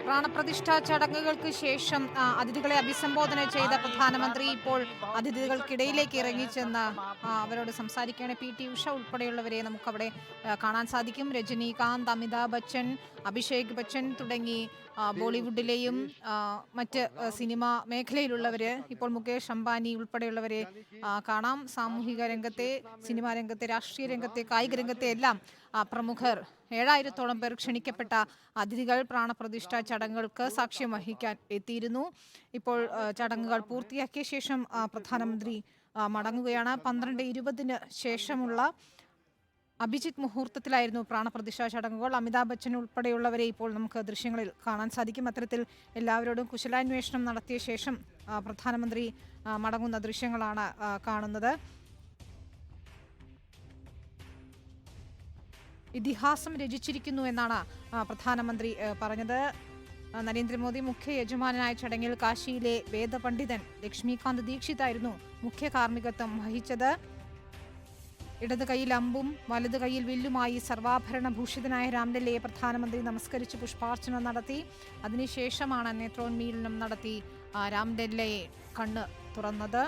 പ്രാണപ്രതിഷ്ഠാ ചടങ്ങുകൾക്ക് ശേഷം അതിഥികളെ അഭിസംബോധന ചെയ്ത പ്രധാനമന്ത്രി ഇപ്പോൾ അതിഥികൾക്കിടയിലേക്ക് ഇറങ്ങിച്ചെന്ന് അവരോട് സംസാരിക്കുകയാണ്. പി.ടി. ഉഷ ഉൾപ്പെടെയുള്ളവരെ നമുക്കവിടെ കാണാൻ സാധിക്കും. രജനീകാന്ത്, അമിതാഭ് ബച്ചൻ, അഭിഷേക് ബച്ചൻ തുടങ്ങി ബോളിവുഡിലെയും മറ്റ് സിനിമാ മേഖലയിലുള്ളവര്, ഇപ്പോൾ മുകേഷ് അംബാനി ഉൾപ്പെടെയുള്ളവരെ കാണാം. സാമൂഹിക രംഗത്തെ, സിനിമാ രംഗത്തെ, രാഷ്ട്രീയ രംഗത്തെ, കായിക രംഗത്തെ എല്ലാം പ്രമുഖർ 7000-ഓളം പേർ ക്ഷണിക്കപ്പെട്ട അതിഥികൾ പ്രാണപ്രതിഷ്ഠാ ചടങ്ങുകൾക്ക് സാക്ഷ്യം വഹിക്കാൻ എത്തിയിരുന്നു. ഇപ്പോൾ ചടങ്ങുകൾ പൂർത്തിയാക്കിയ ശേഷം പ്രധാനമന്ത്രി മടങ്ങുകയാണ്. 12:20 ശേഷമുള്ള അഭിജിത്ത് മുഹൂർത്തത്തിലായിരുന്നു പ്രാണപ്രതിഷ്ഠാ ചടങ്ങുകൾ. അമിതാഭ് ബച്ചൻ ഉൾപ്പെടെയുള്ളവരെ ഇപ്പോൾ നമുക്ക് ദൃശ്യങ്ങളിൽ കാണാൻ സാധിക്കും. അത്തരത്തിൽ എല്ലാവരോടും കുശലാന്വേഷണം നടത്തിയ ശേഷം പ്രധാനമന്ത്രി മടങ്ങുന്ന ദൃശ്യങ്ങളാണ് കാണുന്നത്. ഇതിഹാസം രചിച്ചിരിക്കുന്നു എന്നാണ് പ്രധാനമന്ത്രി പറഞ്ഞത്. നരേന്ദ്രമോദി മുഖ്യ യജമാനായ ചടങ്ങിൽ കാശിയിലെ വേദപണ്ഡിതൻ ലക്ഷ്മികാന്ത് ദീക്ഷിതായിരുന്നു മുഖ്യ കാർമ്മികത്വം വഹിച്ചത്. ഇടത് കൈയിൽ അമ്പും വലത് കൈയിൽ വില്ലുമായി സർവാഭരണഭൂഷിതനായ രാംലല്ലയെ പ്രധാനമന്ത്രി നമസ്കരിച്ച് പുഷ്പാർച്ചന നടത്തി. അതിനുശേഷമാണ് നേത്രോന്മീലനം നടത്തി രാംലല്ലയെ കണ്ണ് തുറന്നത്.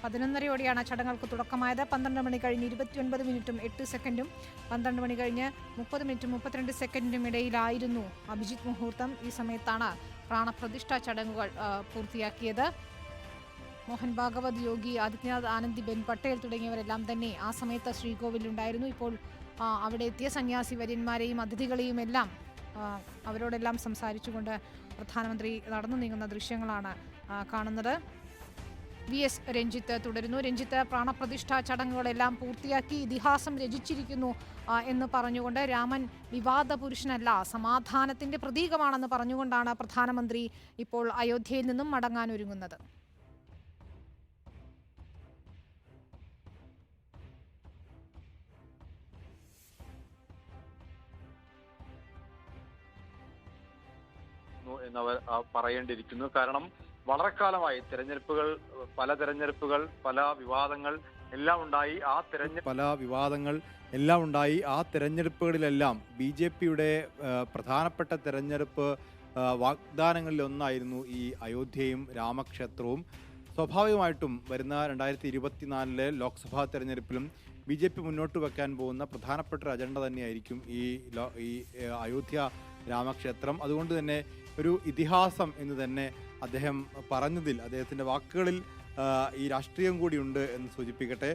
11:30-ഓടെയാണ് ചടങ്ങുകൾക്ക് തുടക്കമായത്. 12 മണി കഴിഞ്ഞ് 29 മിനിറ്റും 8 സെക്കൻഡും 12 മണി കഴിഞ്ഞ് 30 മിനിറ്റും 32 സെക്കൻഡിനും ഇടയിലായിരുന്നു അഭിജിത്ത് മുഹൂർത്തം. ഈ സമയത്താണ് പ്രാണപ്രതിഷ്ഠാ ചടങ്ങുകൾ പൂർത്തിയാക്കിയത്. മോഹൻ ഭാഗവത്, യോഗി ആദിത്യനാഥ്, ആനന്ദിബെൻ പട്ടേൽ തുടങ്ങിയവരെല്ലാം തന്നെ ആ സമയത്ത് ശ്രീകോവിലുണ്ടായിരുന്നു. ഇപ്പോൾ അവിടെ എത്തിയ സന്യാസി വര്യന്മാരെയും അതിഥികളെയും എല്ലാം അവരോടെല്ലാം സംസാരിച്ചുകൊണ്ട് പ്രധാനമന്ത്രി നടന്നു നീങ്ങുന്ന ദൃശ്യങ്ങളാണ് കാണുന്നത്. VS രഞ്ജിത്ത് തുടരുന്നു. രഞ്ജിത്ത്, പ്രാണപ്രതിഷ്ഠാ ചടങ്ങുകളെല്ലാം പൂർത്തിയാക്കി ഇതിഹാസം രചിച്ചിരിക്കുന്നു എന്ന് പറഞ്ഞുകൊണ്ട് രാമൻ വിവാദ പുരുഷനല്ല, സമാധാനത്തിന്റെ പ്രതീകമാണെന്ന് പറഞ്ഞുകൊണ്ടാണ് പ്രധാനമന്ത്രി ഇപ്പോൾ അയോധ്യയിൽ നിന്നും മടങ്ങാൻ ഒരുങ്ങുന്നത്. എന്നവർ പറയേണ്ടിയിരിക്കുന്നു. കാരണം വളരെ കാലമായി പല തെരഞ്ഞെടുപ്പുകൾ, പല വിവാദങ്ങൾ എല്ലാം ഉണ്ടായി. ആ തെരഞ്ഞെടുപ്പുകളിലെല്ലാം BJPയുടെ പ്രധാനപ്പെട്ട തെരഞ്ഞെടുപ്പ് വാഗ്ദാനങ്ങളിലൊന്നായിരുന്നു ഈ അയോധ്യയും രാമക്ഷേത്രവും. സ്വാഭാവികമായിട്ടും വരുന്ന 2024 ലോക്സഭാ തെരഞ്ഞെടുപ്പിലും BJP മുന്നോട്ട് വെക്കാൻ പോകുന്ന പ്രധാനപ്പെട്ട ഒരു അജണ്ട തന്നെയായിരിക്കും ഈ അയോധ്യ രാമക്ഷേത്രം. അതുകൊണ്ട് തന്നെ ഒരു ഇതിഹാസം എന്ന് തന്നെ അദ്ദേഹം പറഞ്ഞതിൽ, അദ്ദേഹത്തിൻ്റെ വാക്കുകളിൽ ഈ രാഷ്ട്രീയം കൂടിയുണ്ട് എന്ന് സൂചിപ്പിക്കട്ടെ.